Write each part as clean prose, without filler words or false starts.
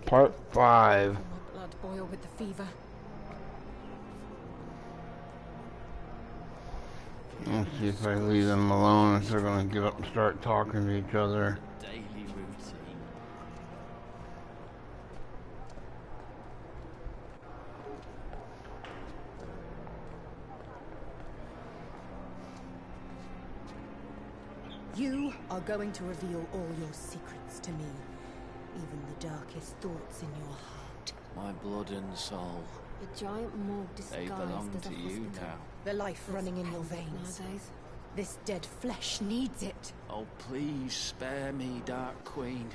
Part 5. My blood boil with the fever. Let's see if I leave them alone, if they're going to get up and start talking to each other. Daily routine. You are going to reveal all your secrets to me. Even the darkest thoughts in your heart. My blood and soul. A giant morgue They disguised belong as to a you hospital. now. The life running in your veins. Nowadays. This dead flesh needs it. Oh, please spare me, Dark Queen.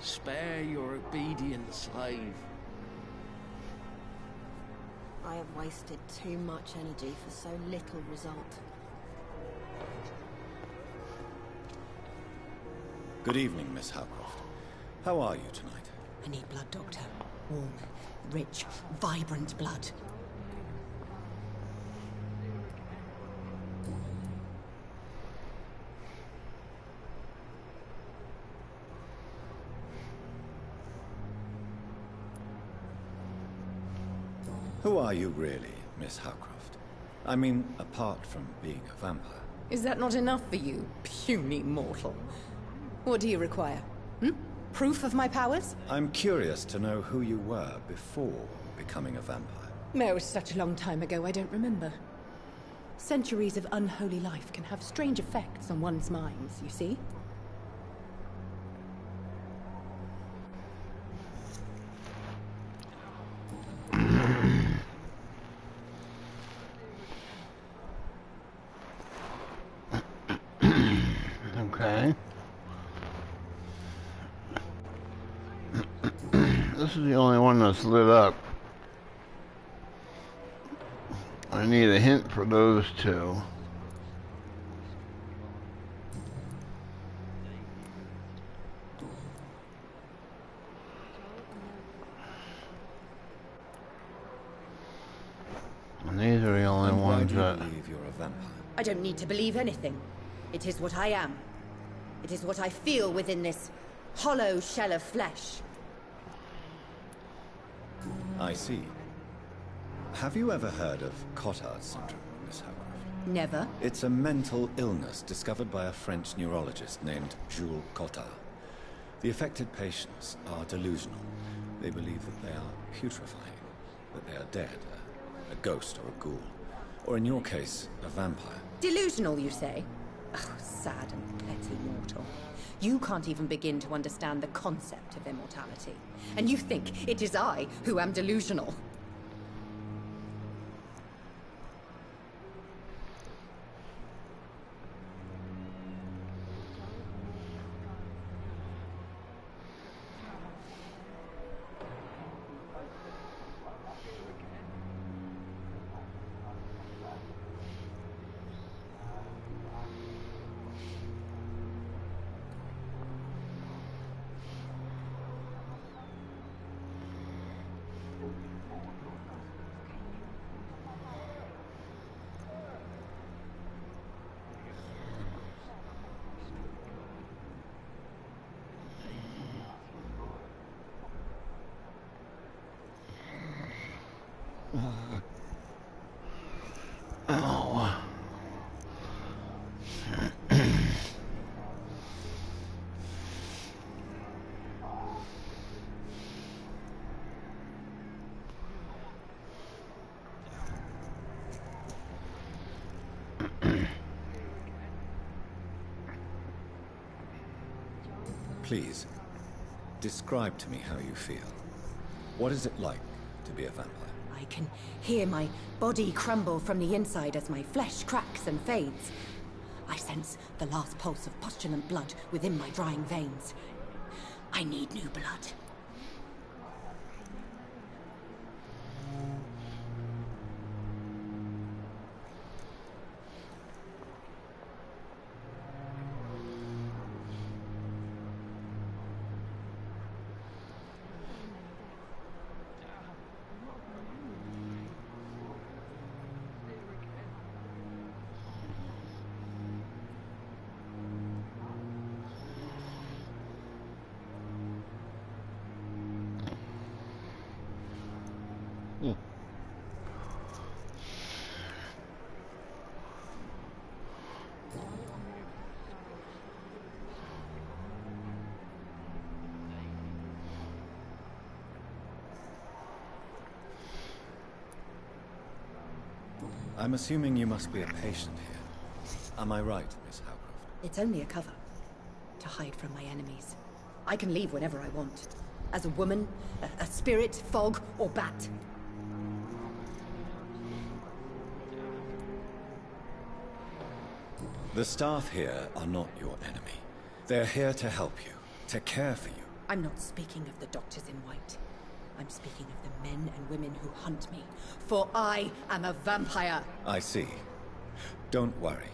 Spare your obedient slave. I have wasted too much energy for so little result. Good evening, Miss Howcroft. How are you tonight? I need blood, Doctor. Warm, rich, vibrant blood. Who are you really, Miss Howcroft? I mean, apart from being a vampire. Is that not enough for you, puny mortal? What do you require? Proof of my powers? I'm curious to know who you were before becoming a vampire. It was such a long time ago, I don't remember. Centuries of unholy life can have strange effects on one's minds, you see? Okay. This is the only one that's lit up. I need a hint for those two. And these are the only ones that... Why do you believe you're a vampire? I don't need to believe anything. It is what I am. It is what I feel within this hollow shell of flesh. I see. Have you ever heard of Cotard syndrome, Miss Howcroft? Never. It's a mental illness discovered by a French neurologist named Jules Cotard. The affected patients are delusional. They believe that they are putrefying, that they are dead, a ghost or a ghoul. Or in your case, a vampire. Delusional, you say? Oh, sad and petty mortal. You can't even begin to understand the concept of immortality. And you think it is I who am delusional. Oh. Please, describe to me how you feel. What is it like to be a vampire? I can hear my body crumble from the inside as my flesh cracks and fades. I sense the last pulse of postulant blood within my drying veins. I need new blood. I'm assuming you must be a patient here. Am I right, Miss Howcroft? It's only a cover. To hide from my enemies. I can leave whenever I want. As a woman, a spirit, fog, or bat. The staff here are not your enemy. They're here to help you, to care for you. I'm not speaking of the doctors in white. I'm speaking of the men and women who hunt me. For I am a vampire. I see. Don't worry.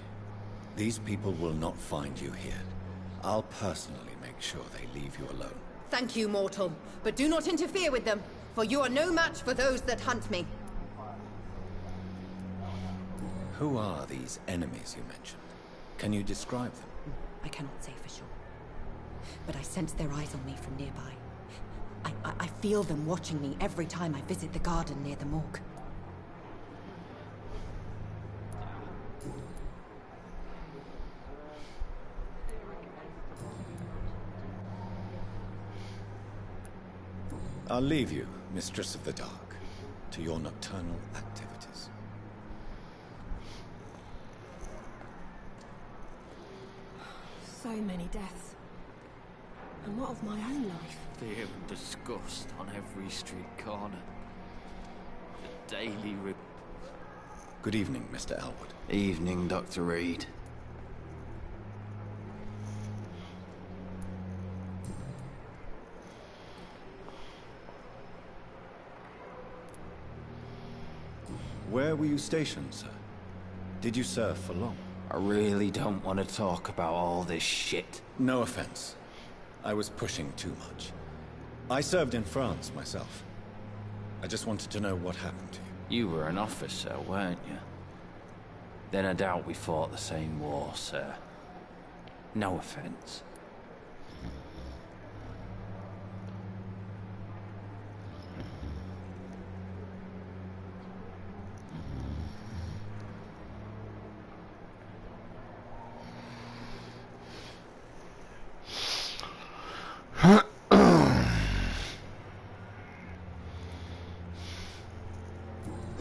These people will not find you here. I'll personally make sure they leave you alone. Thank you, mortal. But do not interfere with them, for you are no match for those that hunt me. Who are these enemies you mentioned? Can you describe them? I cannot say for sure. But I sense their eyes on me from nearby. I feel them watching me every time I visit the garden near the morgue. I'll leave you, Mistress of the Dark, to your nocturnal activities. So many deaths. And what of my own life? Fear and disgust on every street corner. The daily Good evening, Mr. Elwood. Evening, Dr. Reed. Where were you stationed, sir? Did you serve for long? I really don't want to talk about all this shit. No offense. I was pushing too much. I served in France myself. I just wanted to know what happened to you. You were an officer, weren't you? Then I doubt we fought the same war, sir. No offense.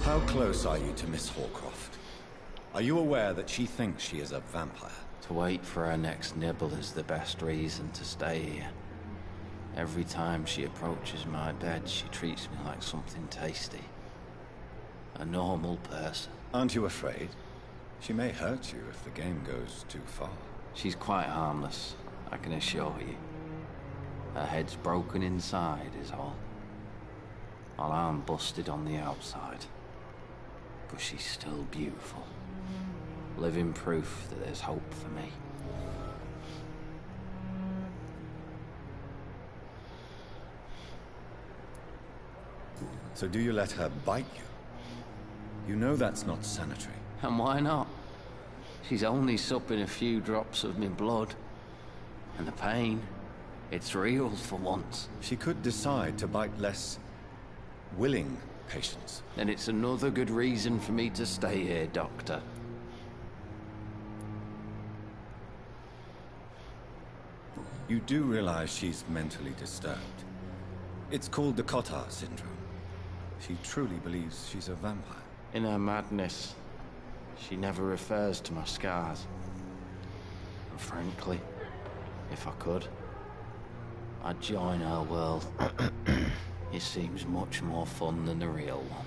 How close are you to Miss Hawcroft? Are you aware that she thinks she is a vampire? To wait for her next nibble is the best reason to stay here. Every time she approaches my bed, she treats me like something tasty. A normal person. Aren't you afraid? She may hurt you if the game goes too far. She's quite harmless, I can assure you. Her head's broken inside is all. While I'm busted on the outside. But she's still beautiful. Living proof that there's hope for me. So do you let her bite you? You know that's not sanitary. And why not? She's only supping a few drops of me blood. And the pain, it's real for once. She could decide to bite less willing patients. Then it's another good reason for me to stay here, Doctor. You do realize she's mentally disturbed. It's called the Cotard syndrome. She truly believes she's a vampire. In her madness, she never refers to my scars. And frankly, if I could, I'd join her world. It seems much more fun than the real one.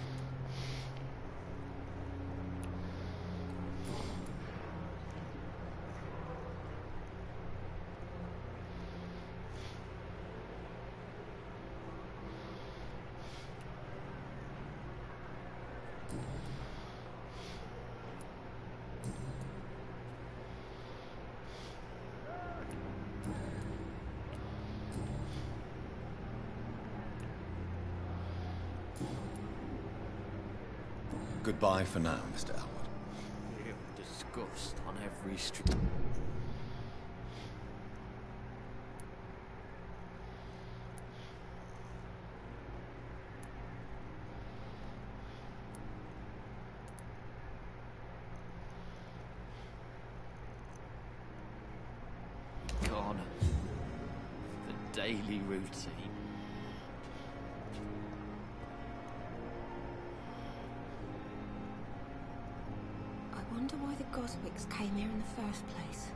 Goodbye for now, Mr. Elwood. Fear and disgust on every street. corner. The daily routine. I wonder why the Goswicks came here in the first place.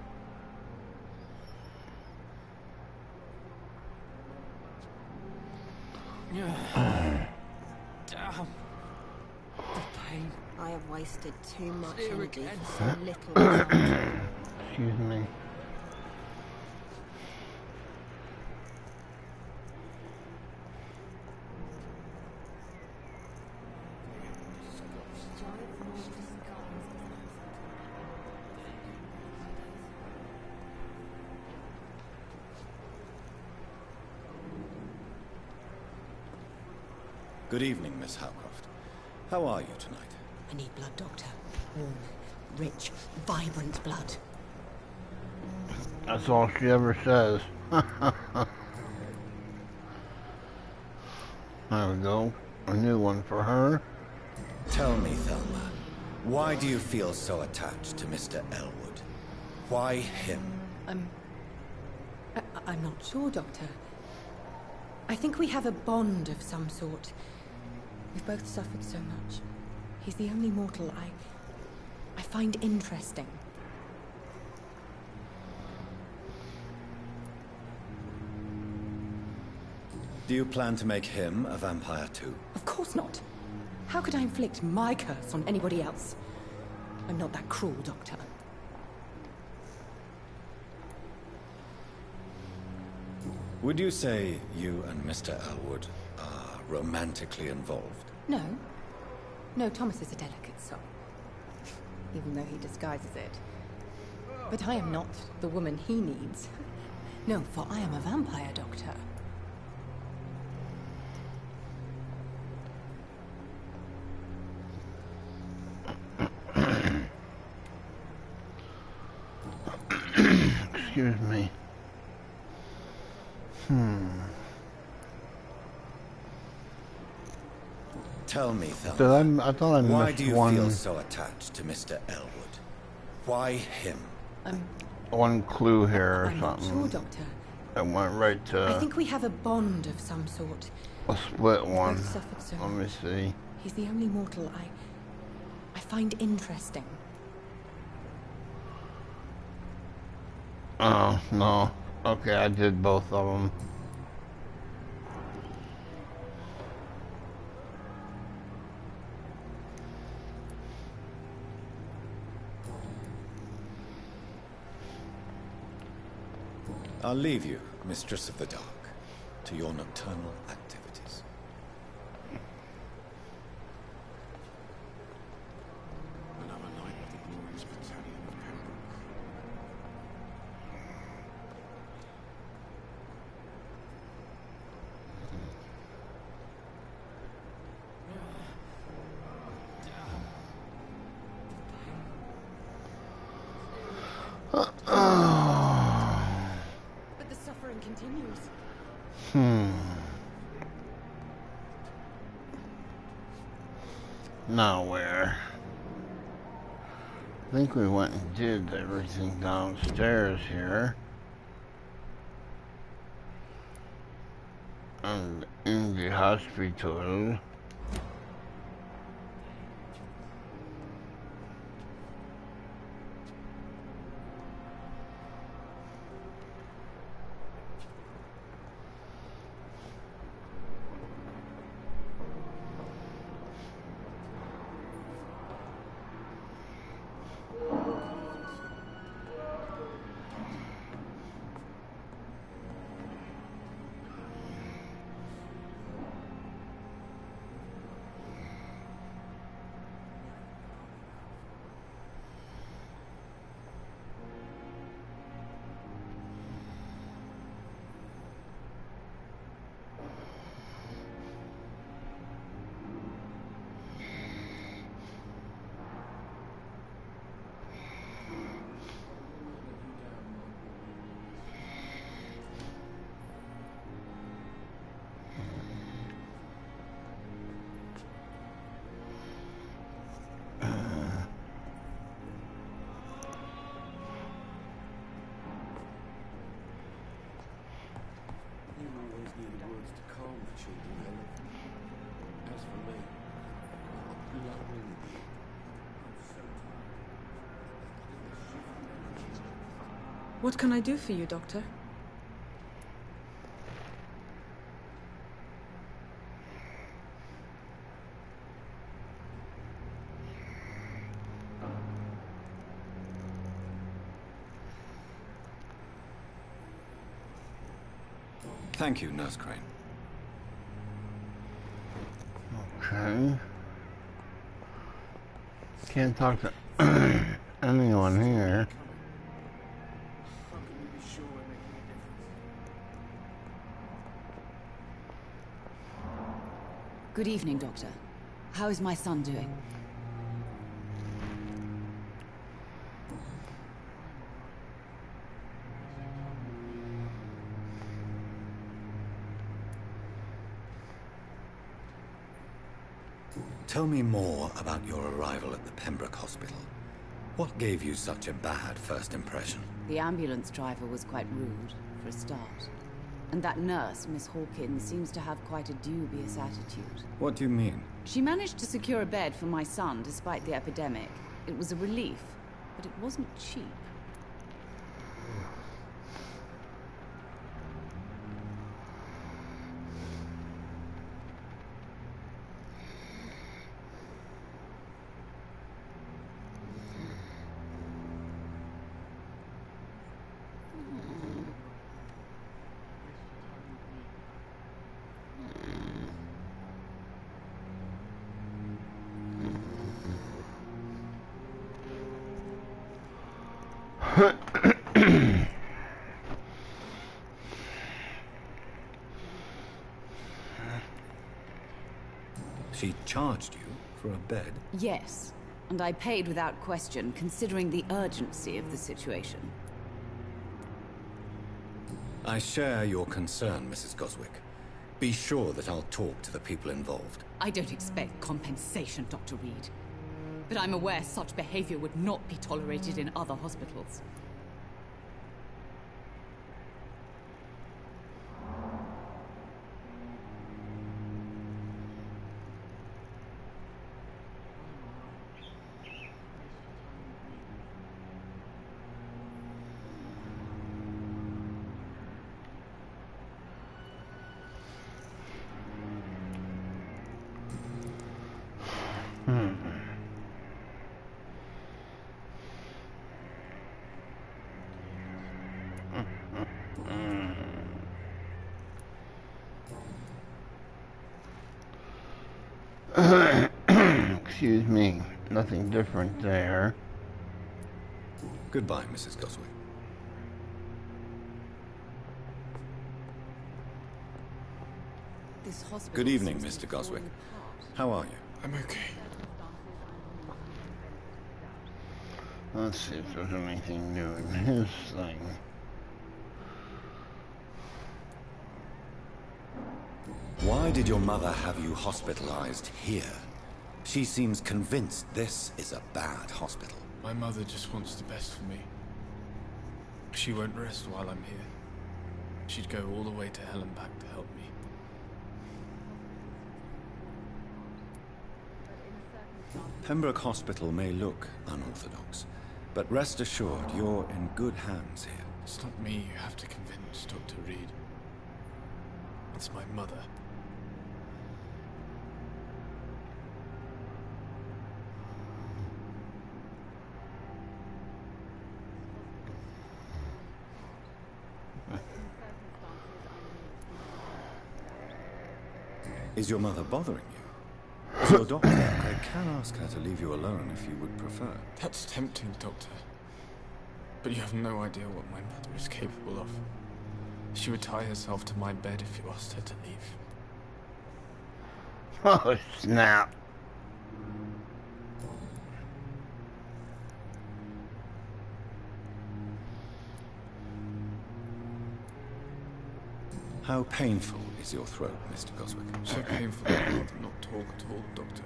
Damn. The pain. I have wasted too much Here energy again. for so little result. Excuse me. Good evening, Miss Howcroft. How are you tonight? I need blood, Doctor. Warm, rich, vibrant blood. That's all she ever says. There we go. A new one for her. Tell me, Thelma, why do you feel so attached to Mr. Elwood? Why him? I'm not sure, Doctor. I think we have a bond of some sort. We've both suffered so much. He's the only mortal I find interesting. Do you plan to make him a vampire too? Of course not. How could I inflict my curse on anybody else? I'm not that cruel, Doctor. Would you say you and Mr. Elwood are romantically involved? No. No, Thomas is a delicate soul. Even though he disguises it. But I am not the woman he needs. No, for I am a vampire, Doctor. Excuse me. Tell me, Thelma, I thought I why missed do you one. feel so attached to Mr. Elwood? Why him? One clue here or I'm not something. sure, Doctor. I went right I to think we have a bond of some sort. a split one. Both suffered so Let me much. see. He's the only mortal I find interesting. Oh, no. Okay, I did both of them. I'll leave you, Mistress of the Dark, to your nocturnal activities. Another night of the glorious battalion of Pembroke. But the suffering continues. Now where? I think we went and did everything downstairs here. And in the hospital. What can I do for you, Doctor? Thank you, Nurse Crane. Okay. Can't talk to anyone here. How can we be sure we're making a difference? Good evening, Doctor. How is my son doing? Tell me more about your arrival at the Pembroke Hospital. What gave you such a bad first impression? The ambulance driver was quite rude, for a start. And that nurse, Miss Hawkins, seems to have quite a dubious attitude. What do you mean? She managed to secure a bed for my son despite the epidemic. It was a relief, but it wasn't cheap. She charged you for a bed? Yes, and I paid without question, considering the urgency of the situation. I share your concern, Mrs. Goswick. Be sure that I'll talk to the people involved. I don't expect compensation, Dr. Reed. But I'm aware such behavior would not be tolerated in other hospitals. Excuse me. Nothing different there. Goodbye, Mrs. Goswick. This hospital Good evening, seems to Mr. be Goswick. falling apart. How are you? I'm okay. Let's see if there's anything new in his thing. Why did your mother have you hospitalized here? She seems convinced this is a bad hospital. My mother just wants the best for me. She won't rest while I'm here. She'd go all the way to hell and back to help me. Pembroke Hospital may look unorthodox, but rest assured you're in good hands here. It's not me you have to convince, Dr. Reed. It's my mother. Is your mother bothering you? As your doctor, I can ask her to leave you alone if you would prefer. That's tempting, Doctor. But you have no idea what my mother is capable of. She would tie herself to my bed if you asked her to leave. Oh, snap. How painful is your throat, Mr. Goswick? So painful that I'd rather not talk at all, Doctor.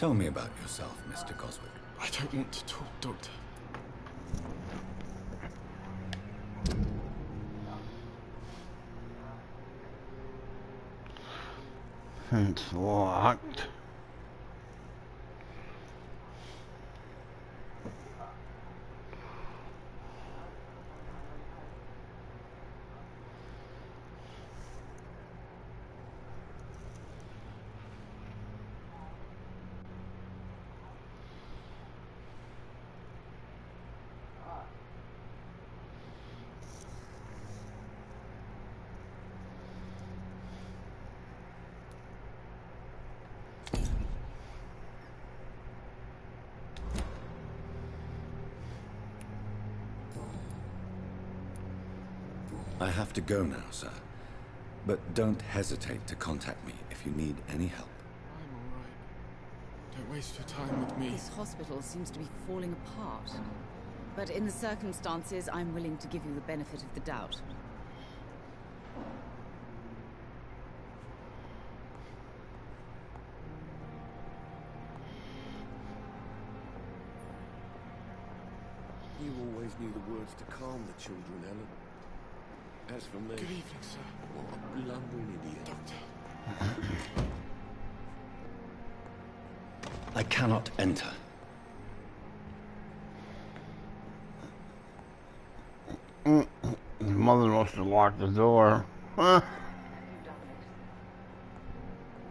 Tell me about yourself, Mr. Goswick. I don't want to talk, Doctor. It's locked. I have to go now, sir. But don't hesitate to contact me if you need any help. I'm all right. Don't waste your time with me. This hospital seems to be falling apart. But in the circumstances, I'm willing to give you the benefit of the doubt. You always knew the words to calm the children, Ellen. As for me... Good evening, sir. What a blundering idiot. Doctor. I cannot enter. His mother must have locked the door. Huh?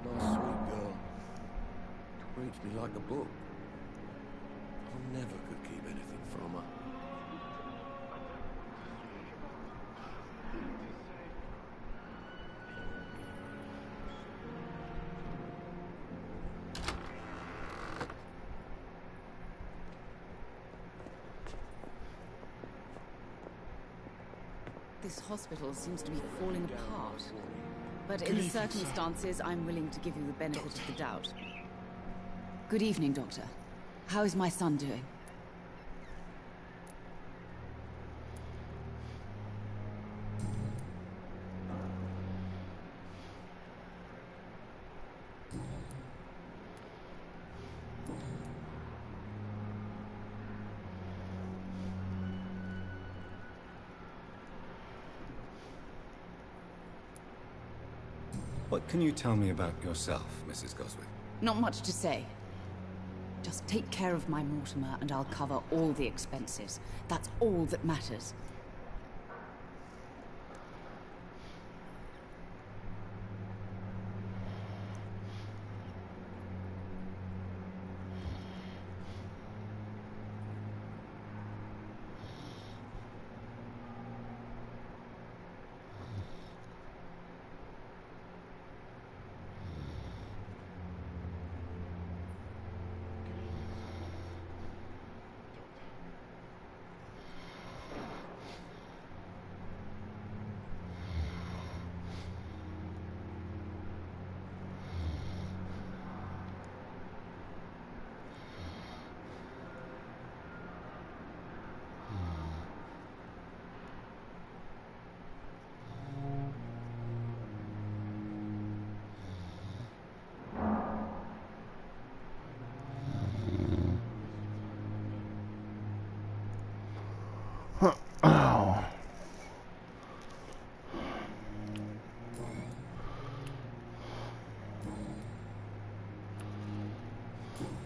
Nice sweet girl. Reads me like a book. I never could keep anything from her. This hospital seems to be falling apart. But in Good the evening, sir. circumstances, I'm willing to give you the benefit of the doubt. Good evening, Doctor. How is my son doing? What can you tell me about yourself, Mrs. Goswick? Not much to say. Just take care of my Mortimer and I'll cover all the expenses. That's all that matters. Oh.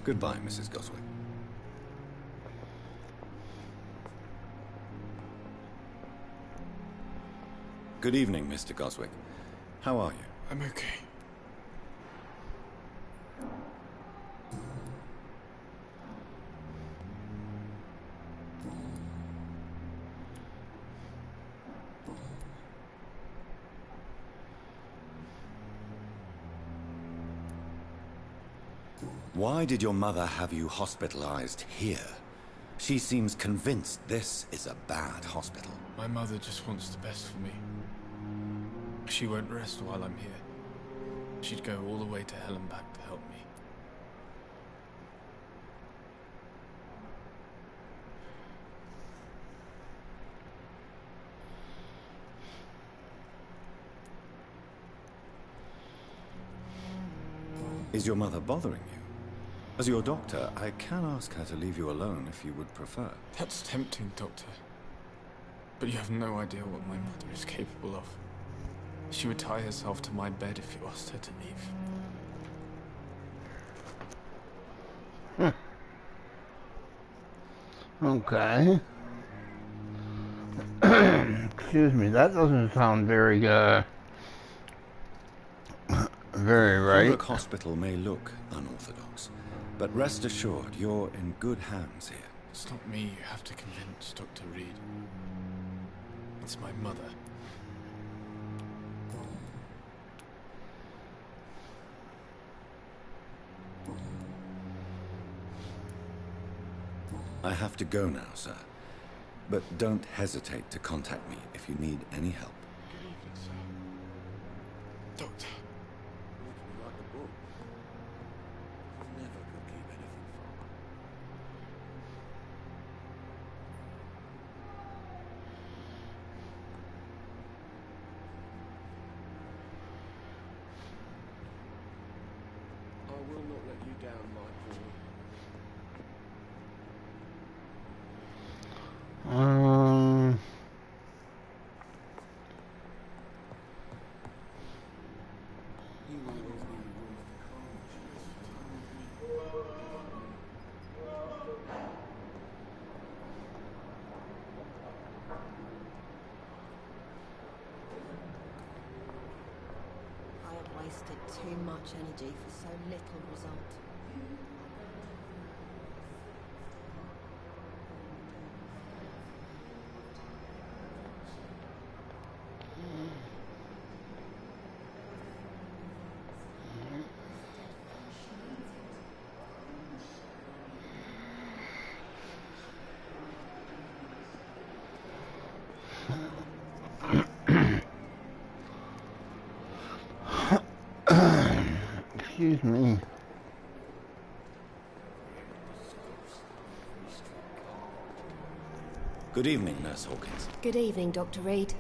Goodbye, Mrs. Goswick. Good evening, Mr. Goswick. How are you? I'm okay. Why did your mother have you hospitalized here? She seems convinced this is a bad hospital. My mother just wants the best for me. She won't rest while I'm here. She'd go all the way to hell and back to help me. Is your mother bothering you? As your doctor, I can ask her to leave you alone if you would prefer. That's tempting, Doctor. But you have no idea what my mother is capable of. She would tie herself to my bed if you asked her to leave. Okay. Excuse me, that doesn't sound very, very right. Holbrook Hospital may look unorthodox, but rest assured you're in good hands here. It's not me you have to convince, Dr. Reed. It's my mother. I have to go now, sir. But don't hesitate to contact me if you need any help. Good evening, sir. Doctor. Reads me like a book. I never could keep anything from her. I will not let you down, my boy. You always needed room for I have wasted too much energy for so little result. Excuse me. Good evening, Nurse Hawkins. Good evening, Dr. Reed.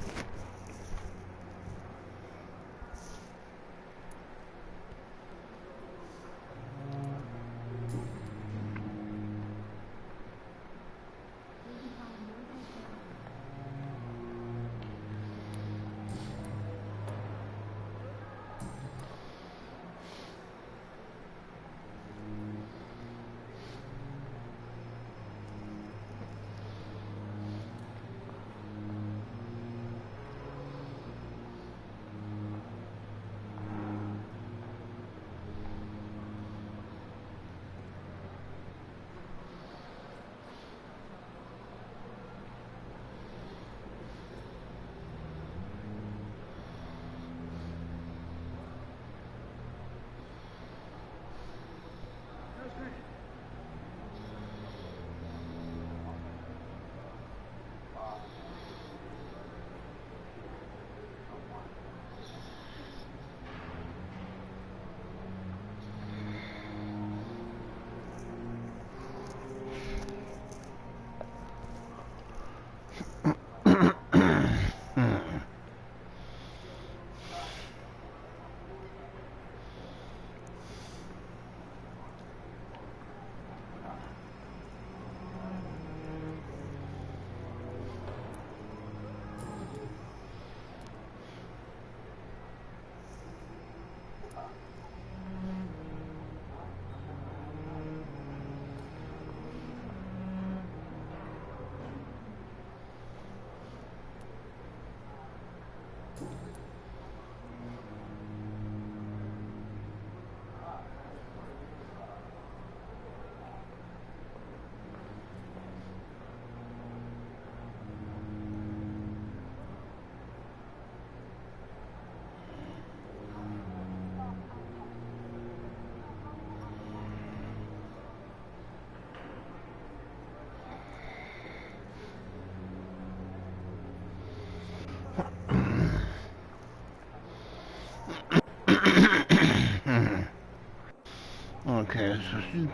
Okay, so she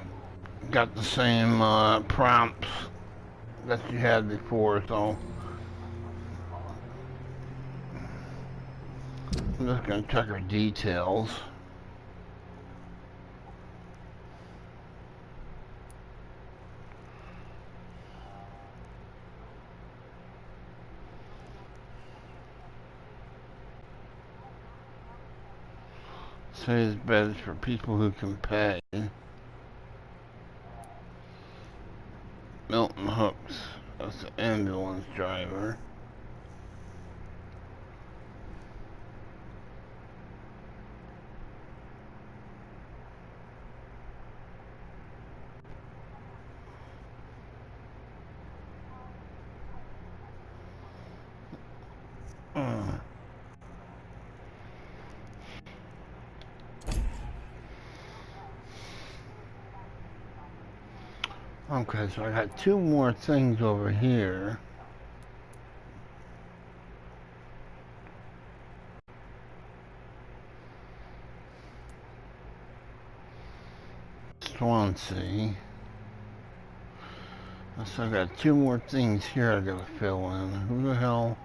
got the same prompts that she had before, so I'm just gonna check her details. Says beds for people who can pay. Milton Hooks, that's the ambulance driver. Okay, so I got two more things over here. Swansea. So I got two more things here I gotta fill in. Who the hell?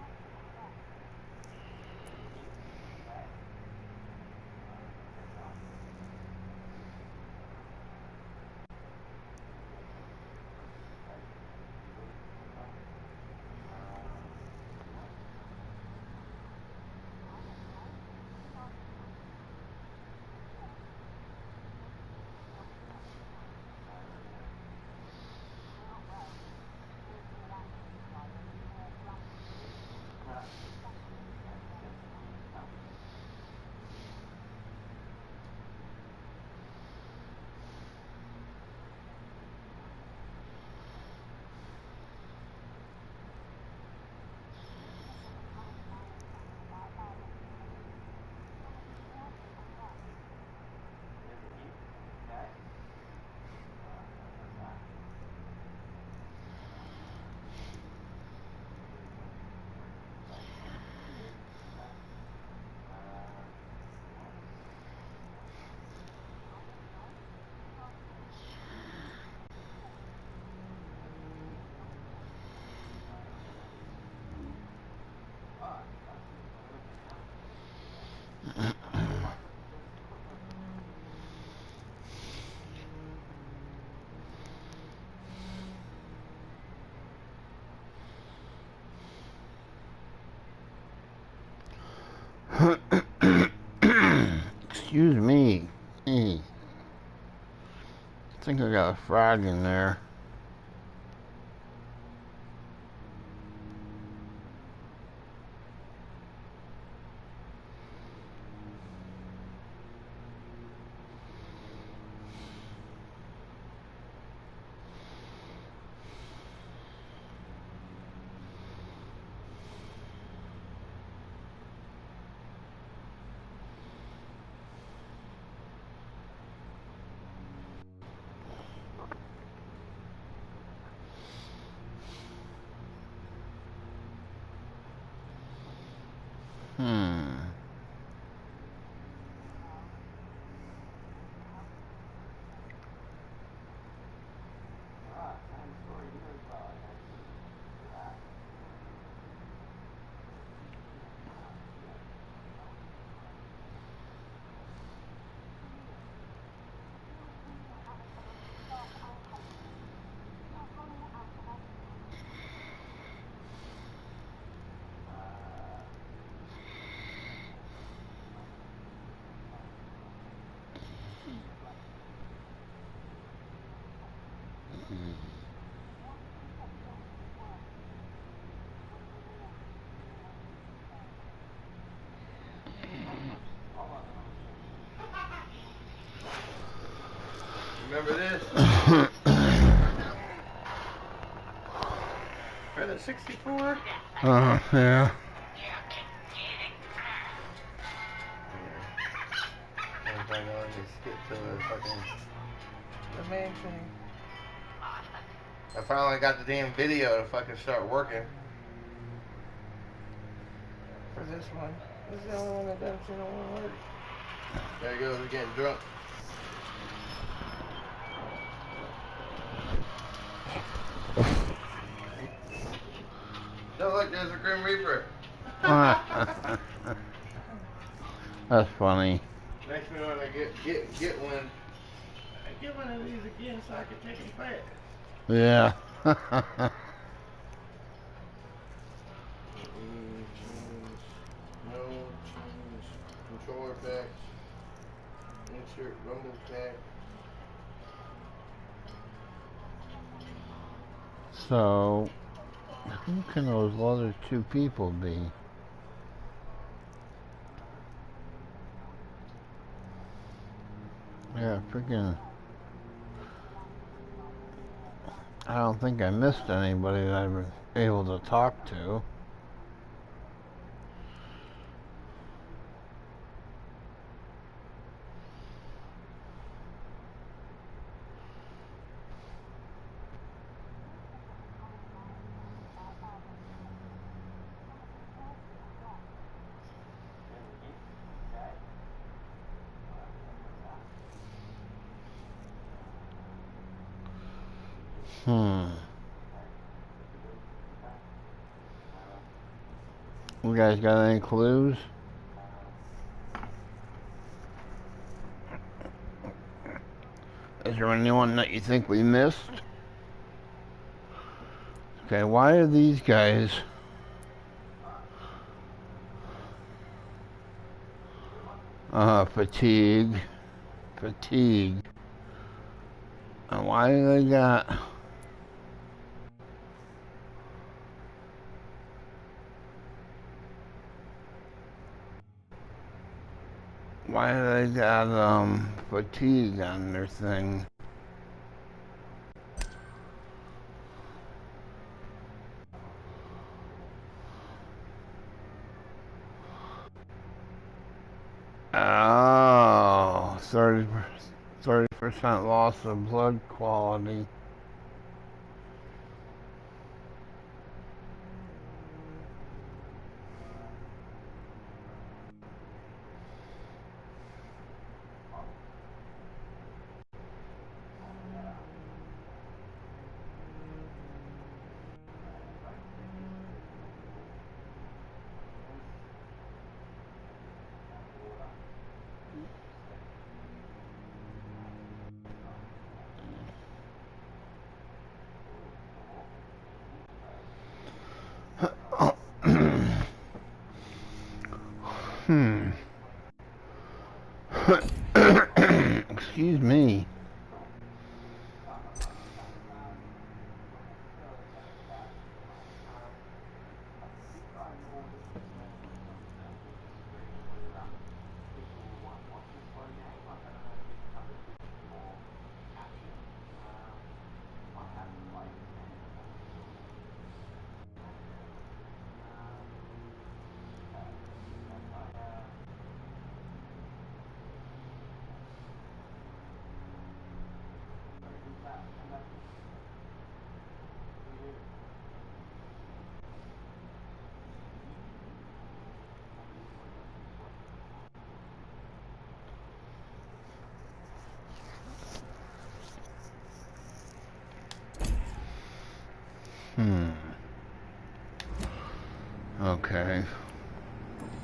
Excuse me. Hey. I think I got a frog in there. Remember this? For the 64? Yeah. Everybody knows they skip to the fucking the main thing. I finally got the damn video to fucking start working. For this one. This is the only one that doesn't seem to want to work. There he goes, getting drunk. No, look, there's a Grim Reaper. That's funny. Next minute when I get one, I get one of these again so I can take them back. Yeah. Change, no, change, controller effects. Insert rumble pack. So, who can those other two people be? Yeah, freaking... I don't think I missed anybody that I was able to talk to. You guys got any clues? Is there anyone that you think we missed? Okay, why are these guys... fatigue. Fatigue. And why do they got... Why do they got, fatigue on their thing? Oh, 30% loss of blood quality. Excuse me. Okay.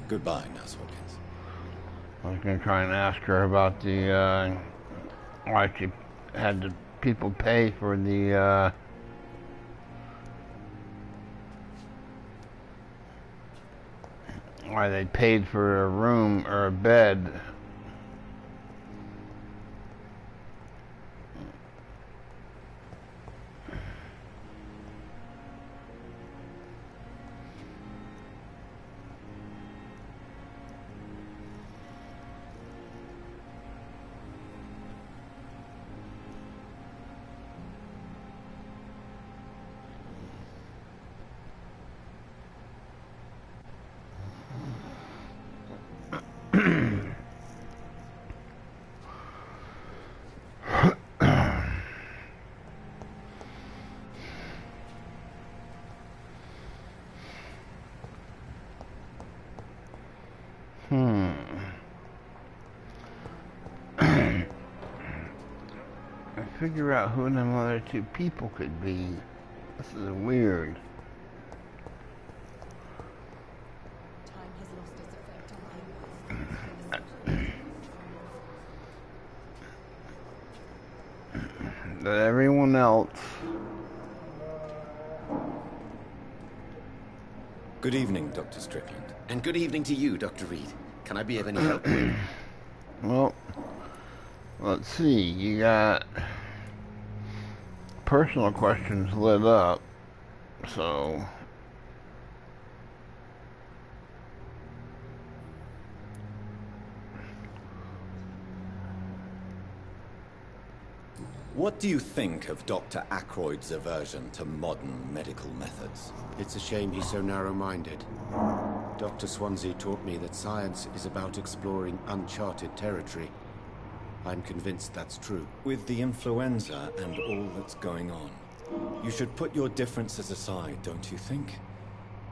Goodbye, Nurse Hawkins. I was gonna try and ask her about the, why she had the people pay for the, why they paid for a room or a bed. Figure out who them other two people could be. This is weird. Time has lost its effect on my That everyone else. Good evening, Dr. Strickland. And good evening to you, Dr. Reed. Can I be of any help? Well, Let's see, you got personal questions lit up, so what do you think of Dr. Ackroyd's aversion to modern medical methods? It's a shame he's so narrow-minded. Dr. Swansea taught me that science is about exploring uncharted territory. I'm convinced that's true. With the influenza and all that's going on, you should put your differences aside, don't you think?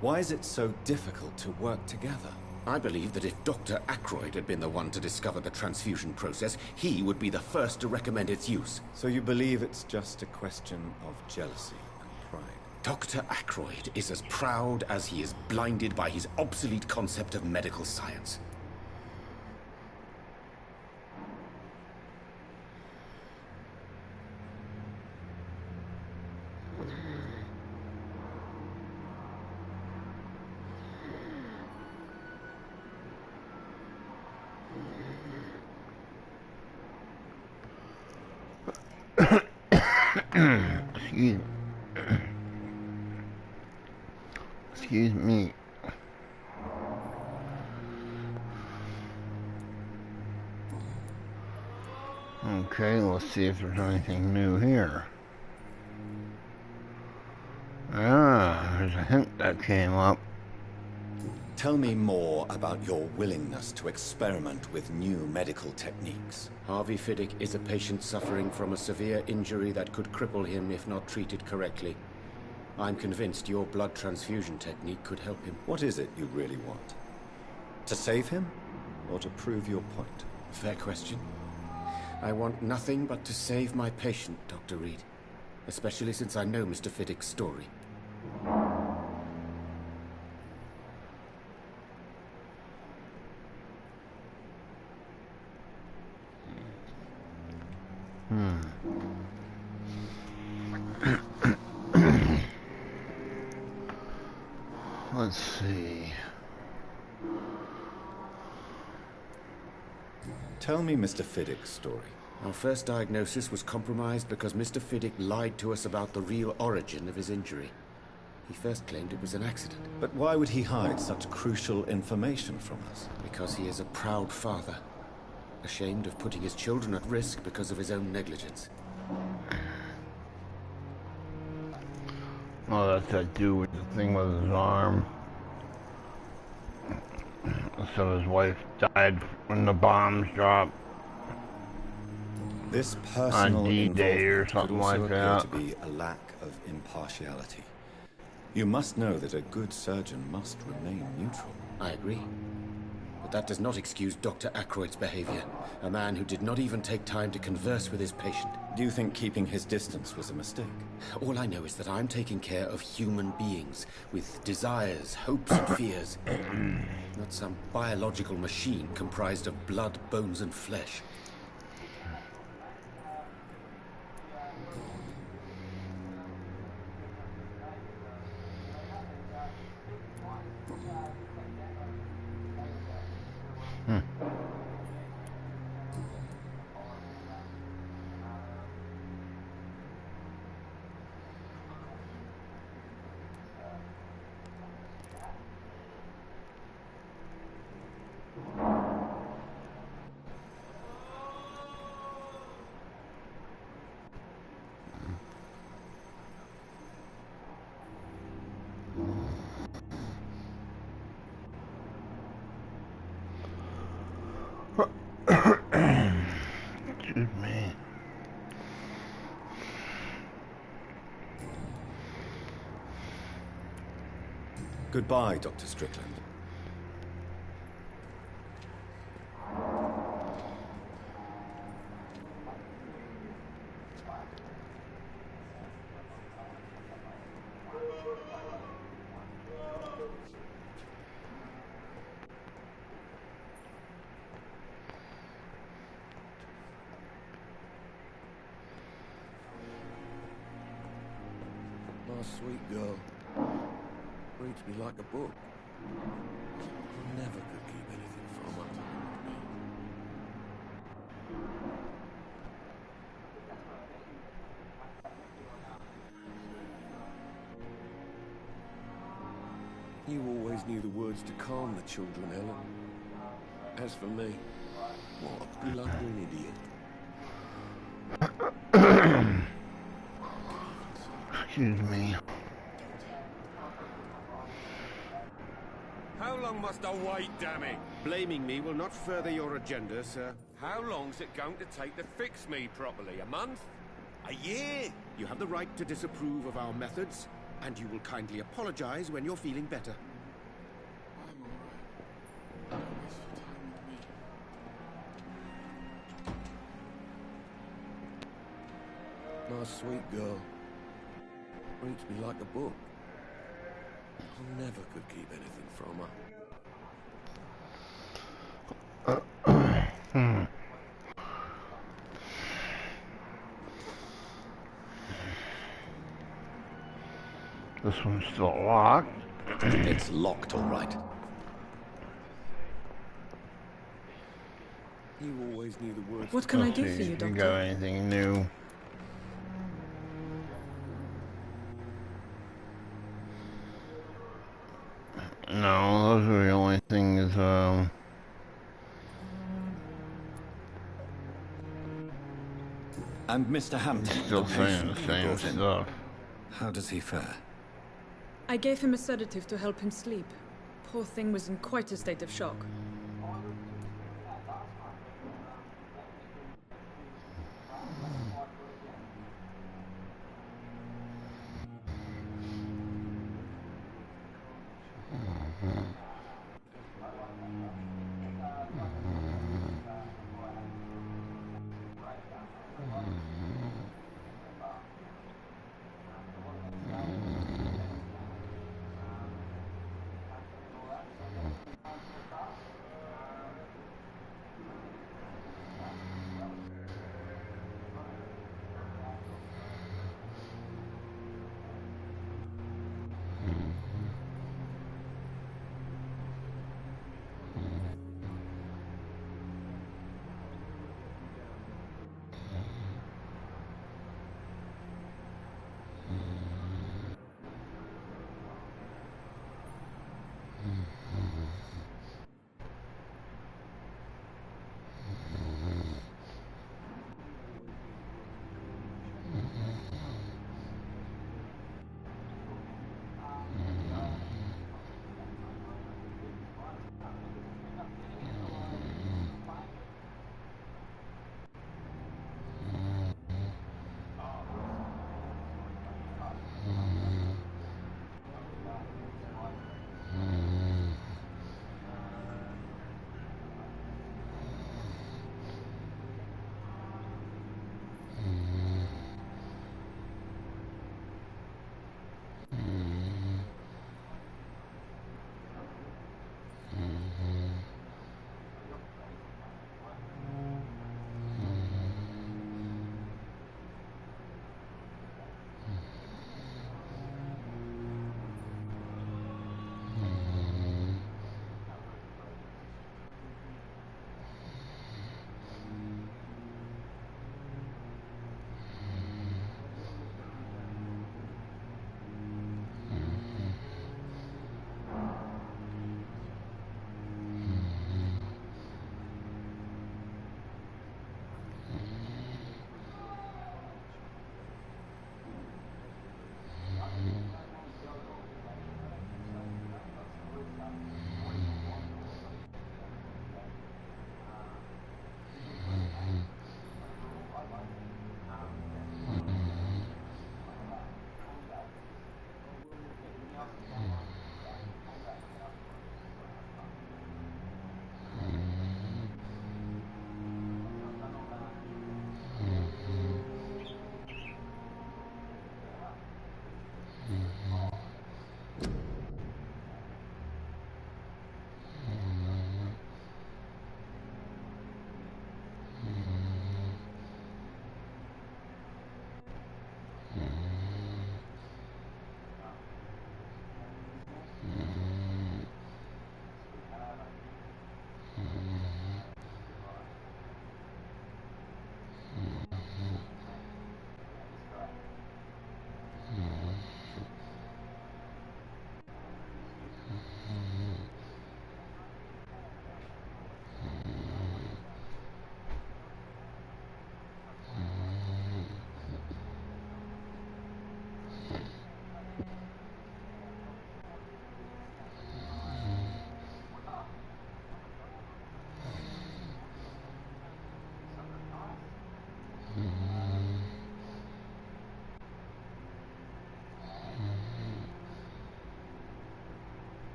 Why is it so difficult to work together? I believe that if Dr. Ackroyd had been the one to discover the transfusion process, he would be the first to recommend its use. So you believe it's just a question of jealousy and pride? Dr. Ackroyd is as proud as he is blinded by his obsolete concept of medical science. Excuse me. Okay, let's see if there's anything new here. Ah, there's a hint that came up. Tell me more about your willingness to experiment with new medical techniques. Harvey Fiddick is a patient suffering from a severe injury that could cripple him if not treated correctly. I'm convinced your blood transfusion technique could help him. What is it you really want? To save him, or to prove your point? Fair question. I want nothing but to save my patient, Dr. Reed. Especially since I know Mr. Fiddick's story. Let's see. Tell me Mr. Fiddick's story. Our first diagnosis was compromised because Mr. Fiddick lied to us about the real origin of his injury. He first claimed it was an accident. But why would he hide such crucial information from us? Because he is a proud father, ashamed of putting his children at risk because of his own negligence. Oh, that's that dude with the thing with his arm. So his wife died when the bombs dropped. This personal on D-Day or involvement something could also like appear that. to be a lack of impartiality. You must know that a good surgeon must remain neutral. I agree. But that does not excuse Dr. Ackroyd's behavior. A man who did not even take time to converse with his patient. Do you think keeping his distance was a mistake? All I know is that I'm taking care of human beings with desires, hopes, and fears. Not some biological machine comprised of blood, bones, and flesh. Excuse me. Goodbye, Dr. Strickland. My sweet girl. Reads me like a book. I never could keep anything from her. You always knew the words to calm the children, Ellen. As for me, what a blundering idiot. Excuse me. How long must I wait, damn it? Blaming me will not further your agenda, sir. How long's it going to take to fix me properly? A month? A year? You have the right to disapprove of our methods, and you will kindly apologize when you're feeling better. I'm alright. Don't waste your time with me. My sweet girl. Reads me like a book. I never could keep anything from her. This one's still locked. It's locked, all right. You always knew the words. What can I do See for you, if you got Doctor? anything new. No, those are the only things, And Mr. Hampton, still the saying patient the you same brought in. stuff. How does he fare? I gave him a sedative to help him sleep. Poor thing was in quite a state of shock.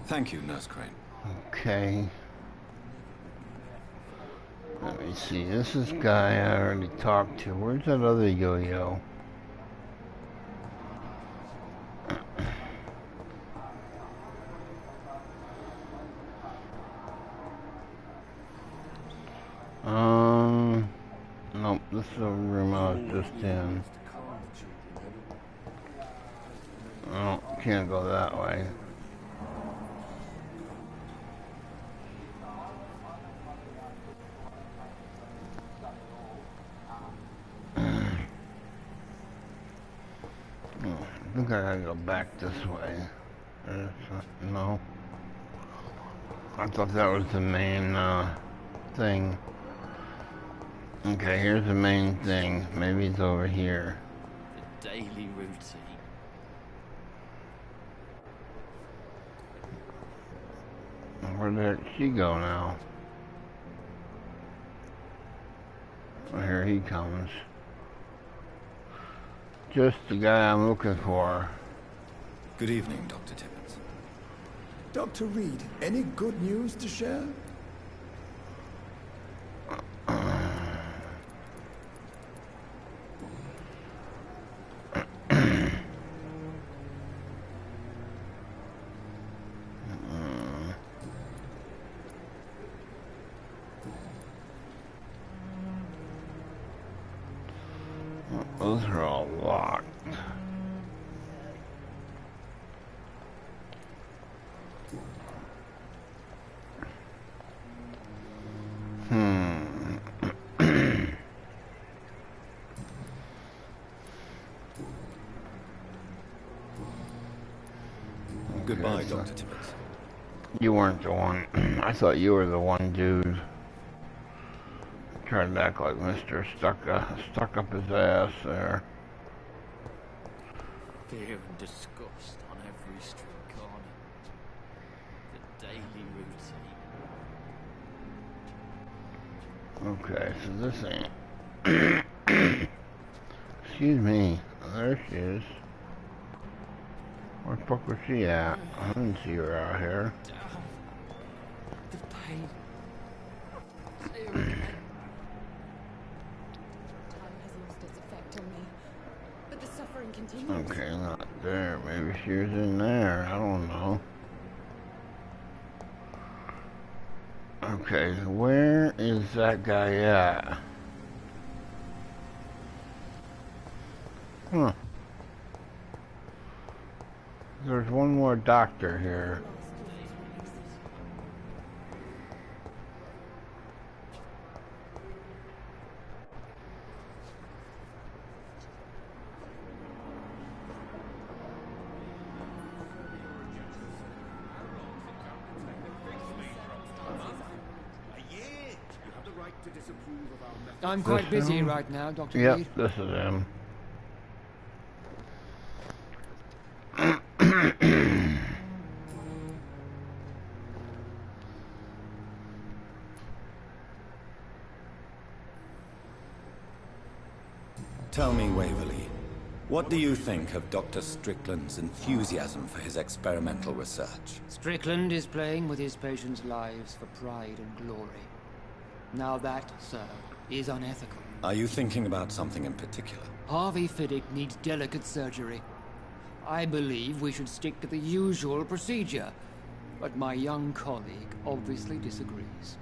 Thank you, Nurse Crane. Okay. Let me see. This is guy I already talked to. Where's that other yo-yo? Nope, this is the room I was just in. Oh, can't go that way. I think I gotta go back this way. No. I thought that was the main thing. Okay, here's the main thing. Maybe it's over here. The daily routine. Where did she go now? Oh, here he comes. Just the guy I'm looking for. Good evening, Dr. Timmons. Dr. Reed, any good news to share? Those are all locked. Goodbye, Dr. Timmons. You weren't the one. I thought you were the one dude. Tried to act like Mr. Stuck up his ass there. Fear and disgust on every street corner. The daily routine. Okay, so this ain't. Excuse me. There she is. Where the fuck was she at? I didn't see her out here. The pain. Okay, not there. Maybe she was in there. I don't know. Okay, where is that guy at? Huh. There's one more doctor here. I'm quite busy right now, Dr. Yep, Reed. this is him. Tell me, Waverly, what do you think of Dr. Strickland's enthusiasm for his experimental research? Strickland is playing with his patients' lives for pride and glory. Now that, sir, is unethical. Are you thinking about something in particular? Harvey Fiddick needs delicate surgery. I believe we should stick to the usual procedure, but my young colleague obviously disagrees.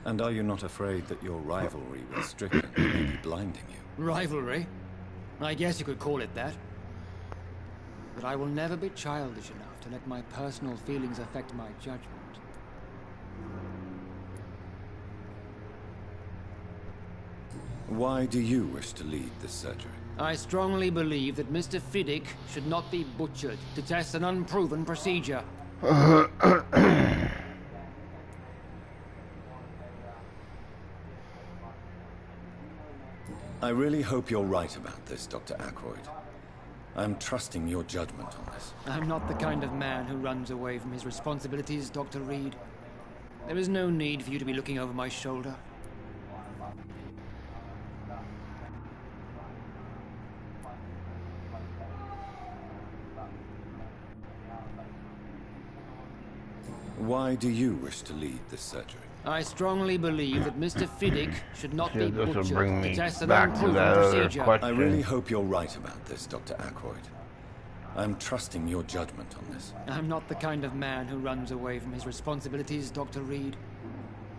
And are you not afraid that your rivalry with Strickland may be blinding you? Rivalry? I guess you could call it that. But I will never be childish enough to let my personal feelings affect my judgment. Why do you wish to lead this surgery? I strongly believe that Mr. Fiddick should not be butchered to test an unproven procedure. I really hope you're right about this, Dr. Ackroyd. I'm trusting your judgment on this. I'm not the kind of man who runs away from his responsibilities, Dr. Reed. There is no need for you to be looking over my shoulder. why do you wish to lead this surgery? I strongly believe that Mr. Fiddick should not be this will butchered bring to me test an back to unproven that other procedure. question. I really hope you're right about this, Dr. Ackroyd. I'm trusting your judgment on this. I'm not the kind of man who runs away from his responsibilities, Dr. Reed.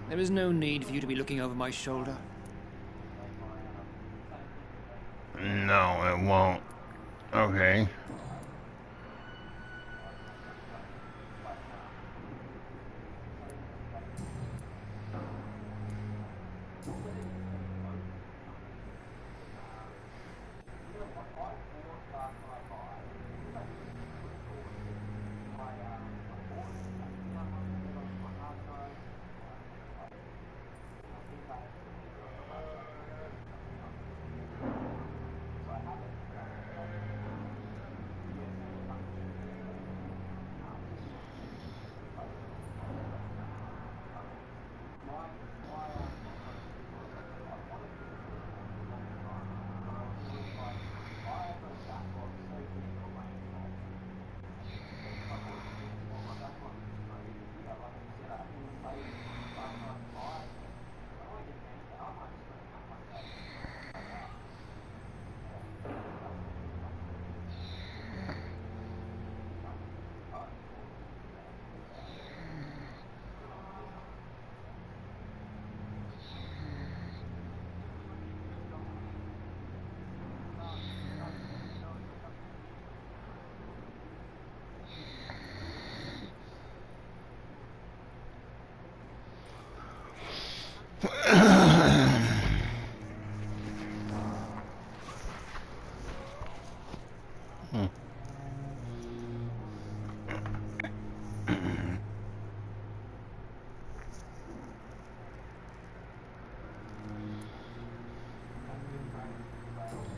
There is no need for you to be looking over my shoulder. No, it won't. Okay.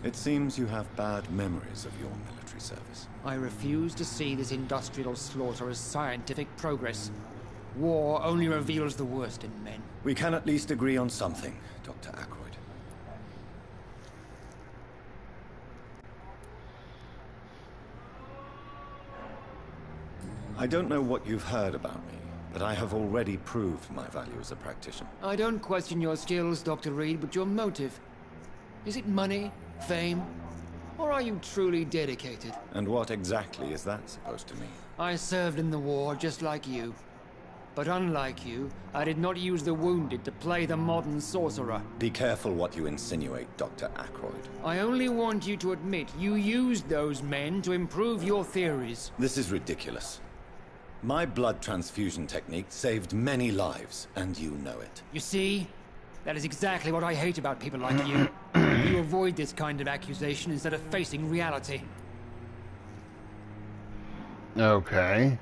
It seems you have bad memories of your military service. I refuse to see this industrial slaughter as scientific progress. War only reveals the worst in men. We can at least agree on something, Dr. Ackroyd. I don't know what you've heard about me, but I have already proved my value as a practitioner. I don't question your skills, Dr. Reed, but your motive. Is it money? Fame? Or are you truly dedicated? And what exactly is that supposed to mean? I served in the war just like you. But unlike you, I did not use the wounded to play the modern sorcerer. Be careful what you insinuate, Dr. Ackroyd. I only want you to admit you used those men to improve your theories. This is ridiculous. My blood transfusion technique saved many lives, and you know it. You see? That is exactly what I hate about people like you. You avoid this kind of accusation instead of facing reality. Okay.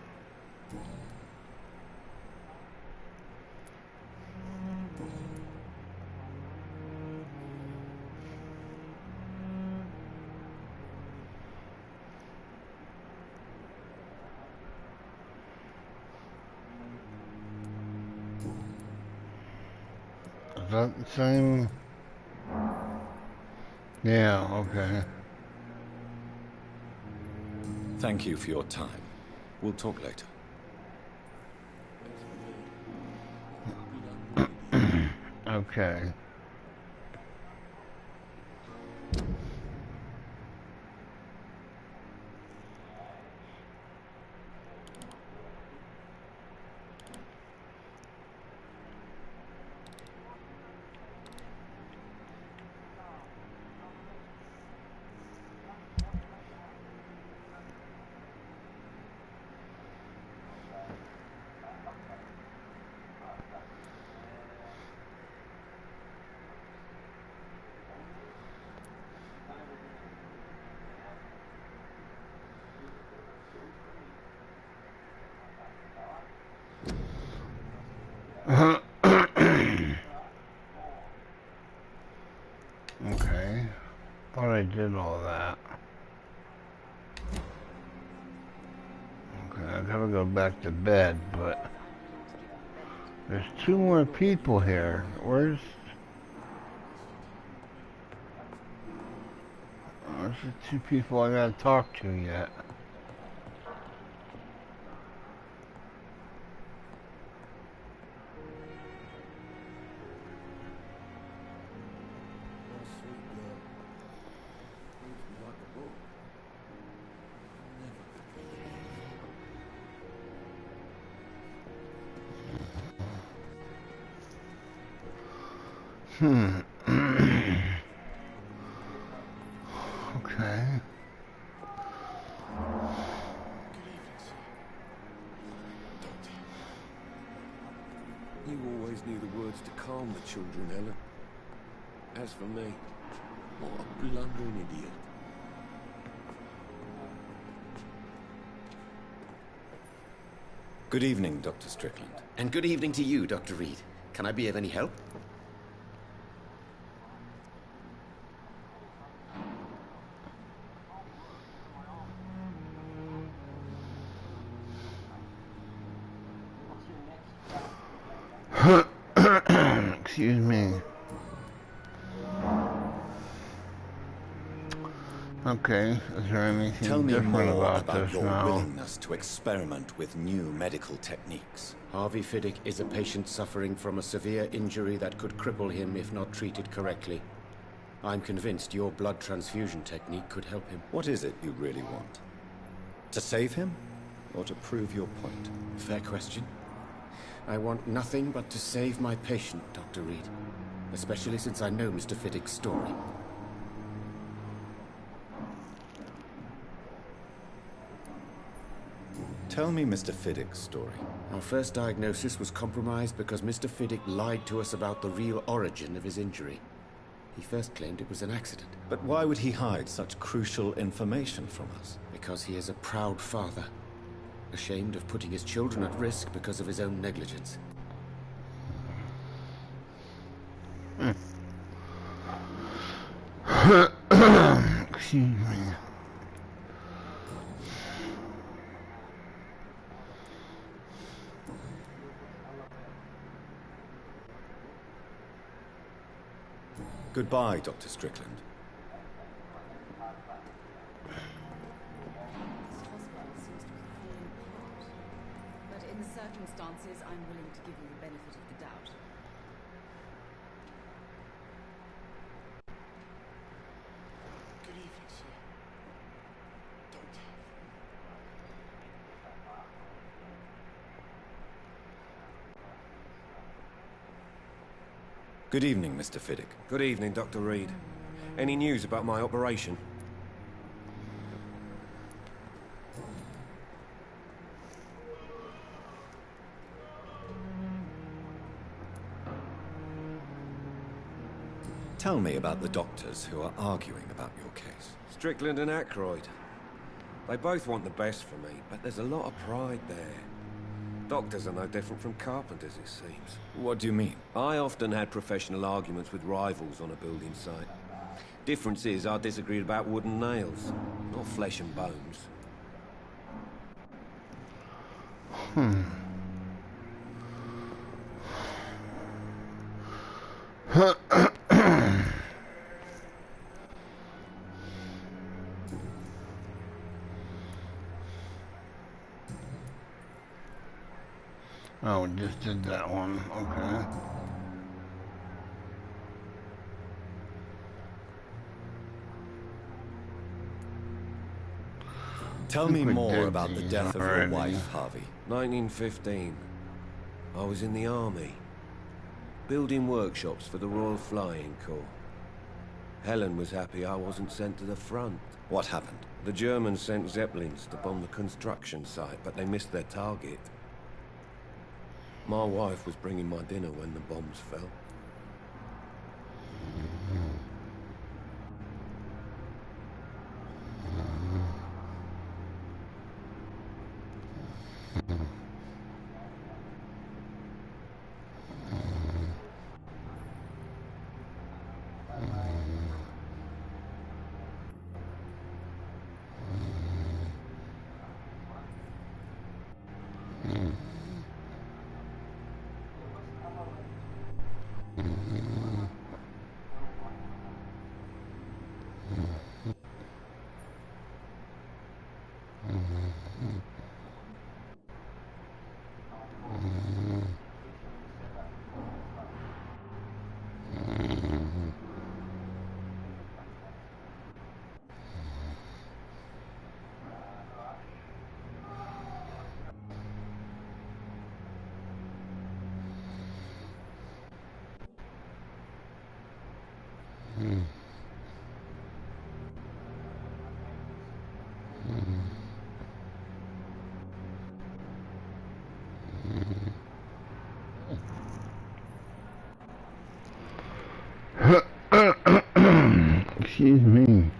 Is that the same? Yeah, okay. Thank you for your time. We'll talk later. Okay. Okay. Thought I did all that. Okay, I gotta go back to bed, but there's two more people here. Where's the two people I gotta talk to yet? Okay. You always knew the words to calm the children, Helen. As for me, what a blundering idiot. Good evening, Dr. Strickland. And good evening to you, Dr. Reed. Can I be of any help? Excuse me. Okay, is there anything Tell me different more about about this your now? willingness to experiment with new medical techniques. Harvey Fiddick is a patient suffering from a severe injury that could cripple him if not treated correctly. I'm convinced your blood transfusion technique could help him. What is it you really want? To save him, or to prove your point? Fair question. I want nothing but to save my patient, Dr. Reed. Especially since I know Mr. Fiddick's story. Tell me Mr. Fiddick's story. Our first diagnosis was compromised because Mr. Fiddick lied to us about the real origin of his injury. He first claimed it was an accident. But why would he hide such crucial information from us? Because he is a proud father, ashamed of putting his children at risk because of his own negligence. Excuse me. Goodbye, Dr. Strickland. But in the circumstances, I'm willing to give you the benefit of the doubt. Good evening, sir. Doctor. Good evening, Mr. Fiddick. Good evening, Dr. Reed. Any news about my operation? Tell me about the doctors who are arguing about your case. Strickland and Aykroyd. They both want the best for me, but there's a lot of pride there. Doctors are no different from carpenters, it seems. What do you mean? I often had professional arguments with rivals on a building site. Difference is, I disagreed about wood and nails, not flesh and bones. Oh, we just did that one. Okay. Tell me more did about the these death of your already. wife, Harvey. 1915. I was in the army, building workshops for the Royal Flying Corps. Helen was happy I wasn't sent to the front. What happened? The Germans sent Zeppelins to bomb the construction site, but they missed their target. My wife was bringing my dinner when the bombs fell. Excuse me.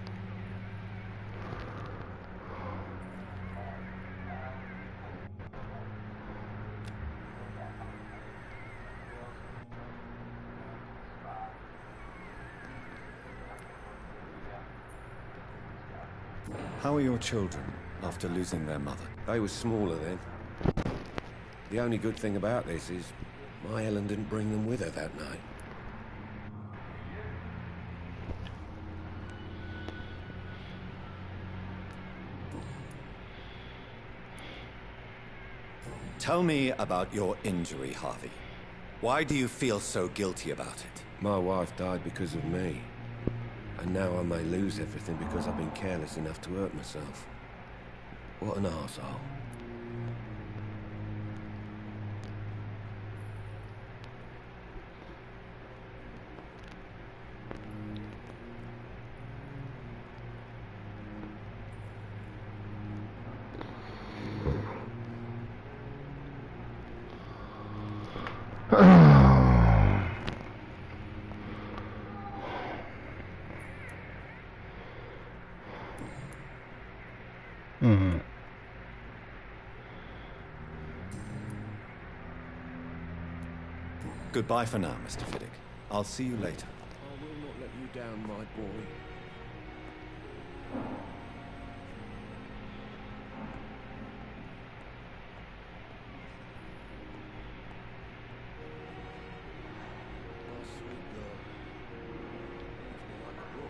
How are your children after losing their mother? They were smaller then. The only good thing about this is my Helen didn't bring them with her that night. Tell me about your injury, Harvey. Why do you feel so guilty about it? My wife died because of me. And now I may lose everything because I've been careless enough to hurt myself. What an arsehole. Goodbye for now, Mr. Fiddick. I'll see you later. I will not let you down, my boy.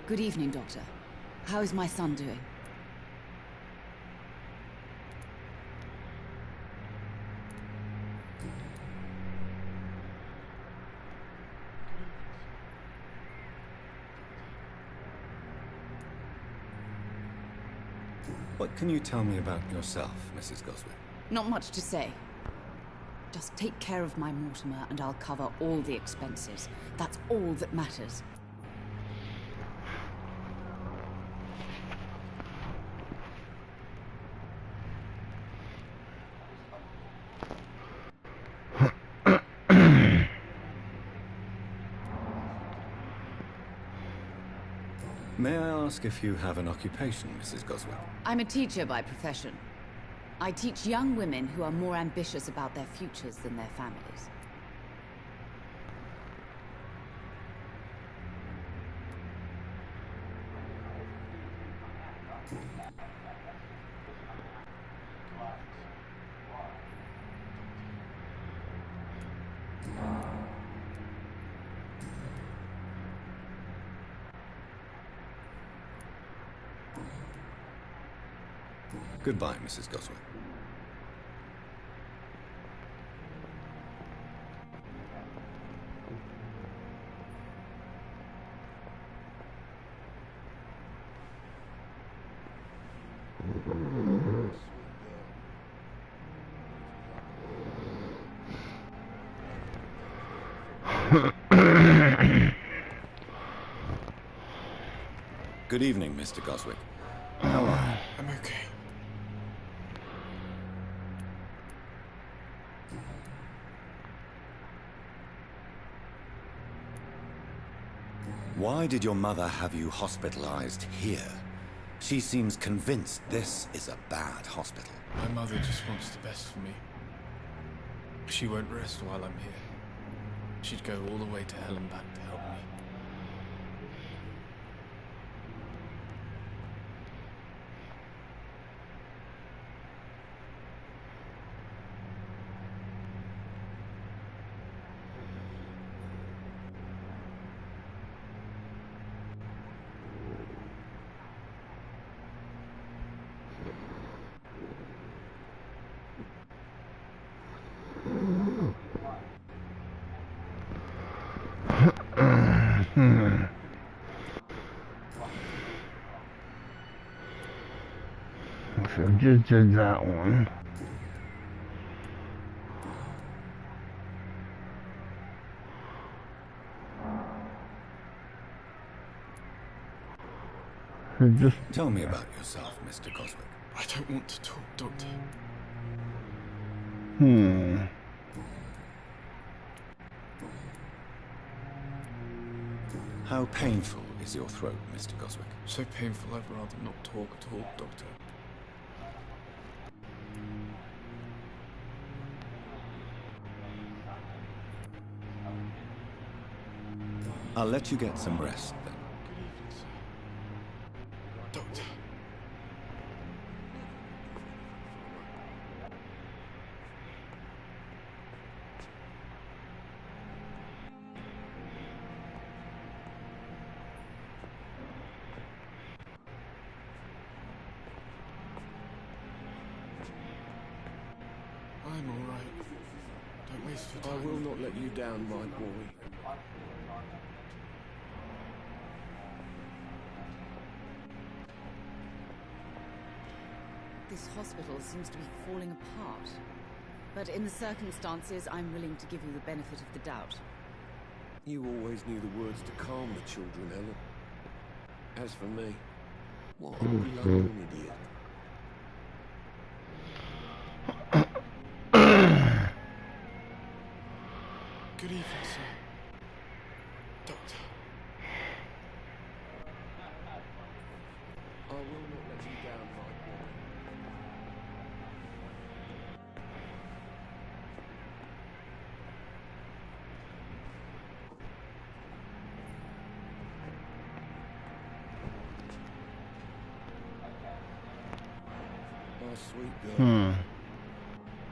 Good evening, Doctor. How is my son doing? What can you tell me about yourself, Mrs. Goswick? Not much to say. Just take care of my Mortimer and I'll cover all the expenses. That's all that matters. May I ask if you have an occupation, Mrs. Goswick? I'm a teacher by profession. I teach young women who are more ambitious about their futures than their families. Goodbye, Mrs. Goswick. Good evening, Mr. Goswick. How are you? I'm okay. Why did your mother have you hospitalized here? She seems convinced this is a bad hospital. My mother just wants the best for me. She won't rest while I'm here. She'd go all the way to hell and back to help me. So just did that one. Just Tell me about yourself, Mr. Coswick. I don't want to talk, Doctor. How painful is your throat, Mr. Coswick? So painful I'd rather not talk at all, Doctor. I'll let you get some rest, then. Good evening, sir. Doctor. I'm all right. Don't waste your I time. will not let you down, my boy. This hospital seems to be falling apart. But in the circumstances, I'm willing to give you the benefit of the doubt. You always knew the words to calm the children, Ellen. As for me, what a blundering idiot. Good evening, sir. Doctor. I will not let you down, my boy. My sweet girl.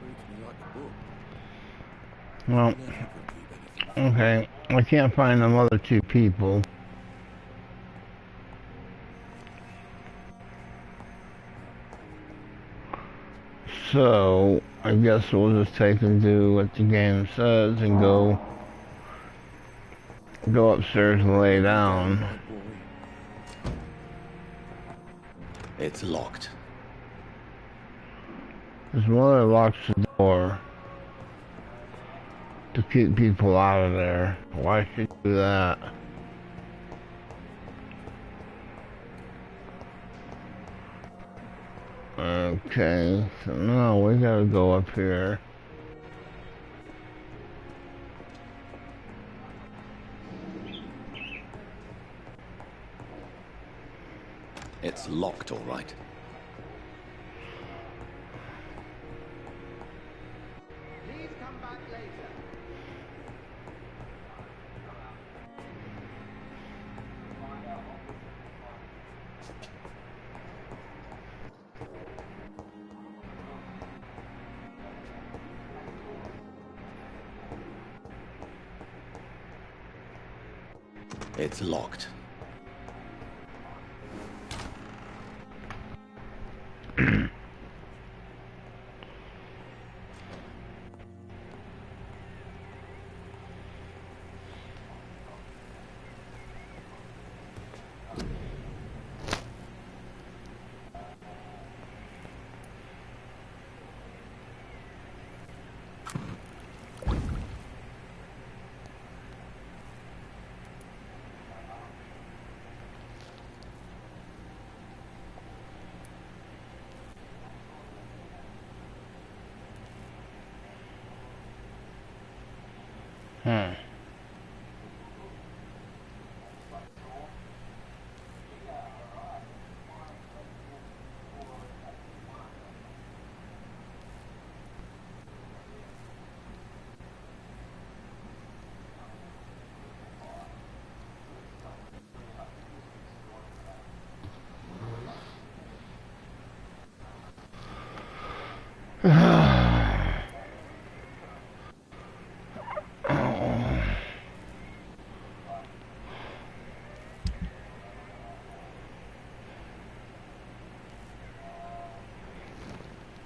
Reads me like a book. well, Never could keep anything. okay. I can't find them other two people. So, I guess we'll just take and do what the game says and go upstairs and lay down. My boy. It's locked. His mother locks the door to keep people out of there. Why should she do that? Okay, so now we gotta go up here. It's locked, all right. Please come back later. It's locked.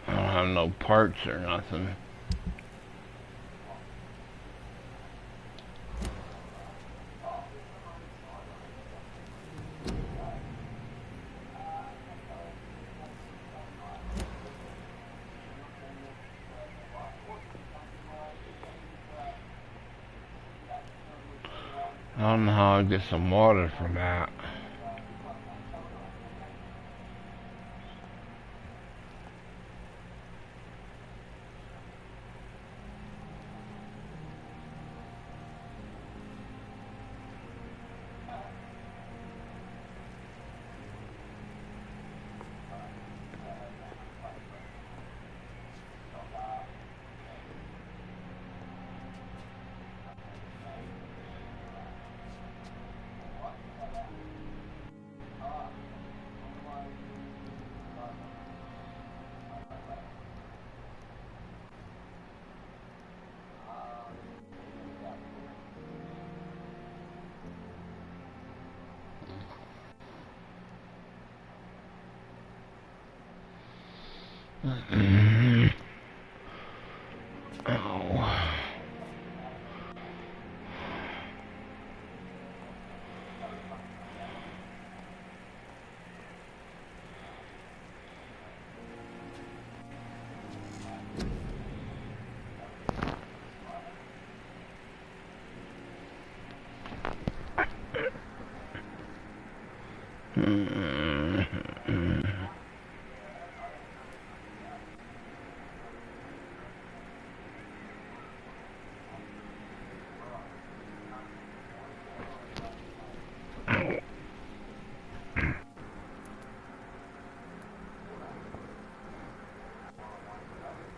I don't have no parts or nothing. I don't know how I get some water from that. Oh.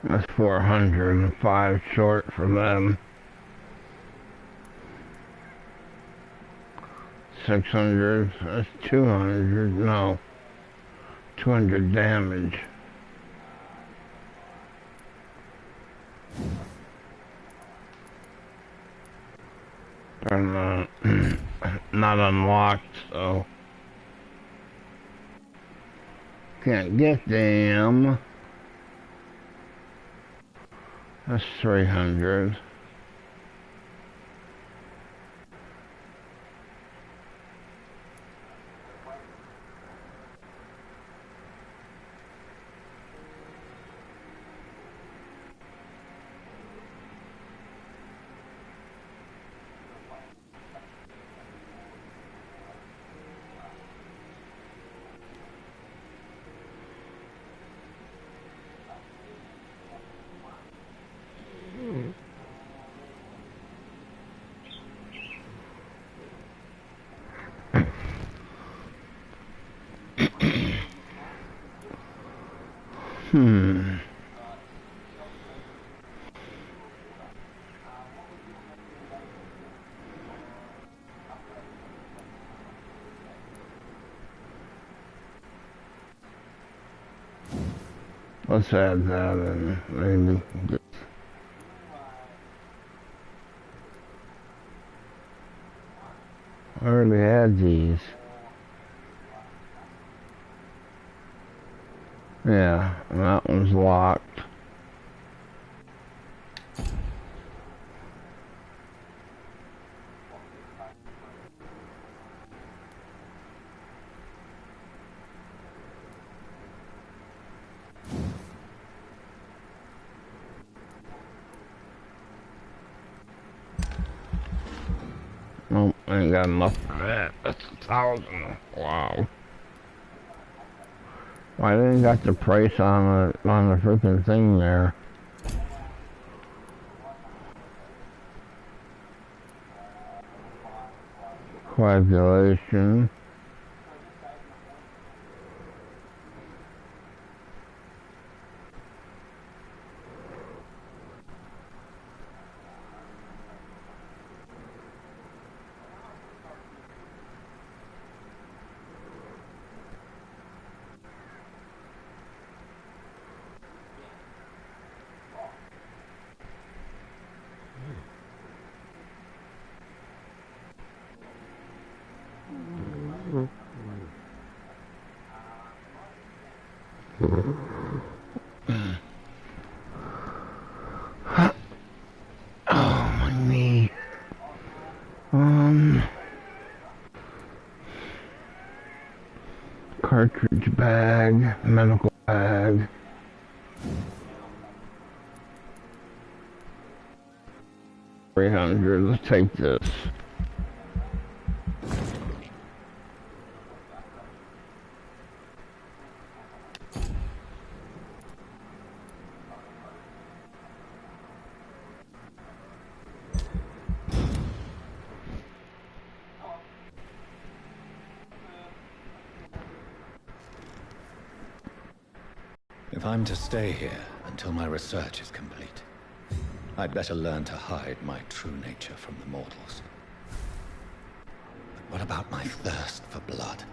That's 405 short for them. 600, that's 200, no. 200 damage. They're not, not unlocked, so can't get them. That's 300. Let's add that in, maybe. I already had these. Yeah, and that one's locked. Nope, I ain't got enough for that. That's 1,000. Wow. Why didn't got the price on the freaking thing there? Coagulation. Oh, my knee. Cartridge bag, medical bag. $300, let's take this. If I'm to stay here until my research is complete, I'd better learn to hide my true nature from the mortals. But what about my thirst for blood?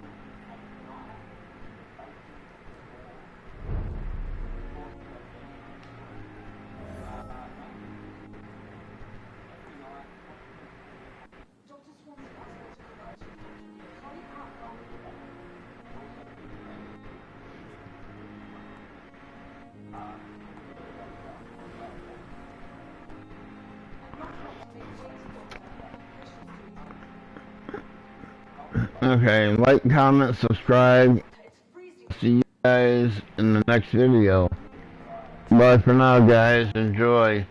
Okay, like, comment, subscribe. See you guys in the next video. Bye for now, guys. Enjoy.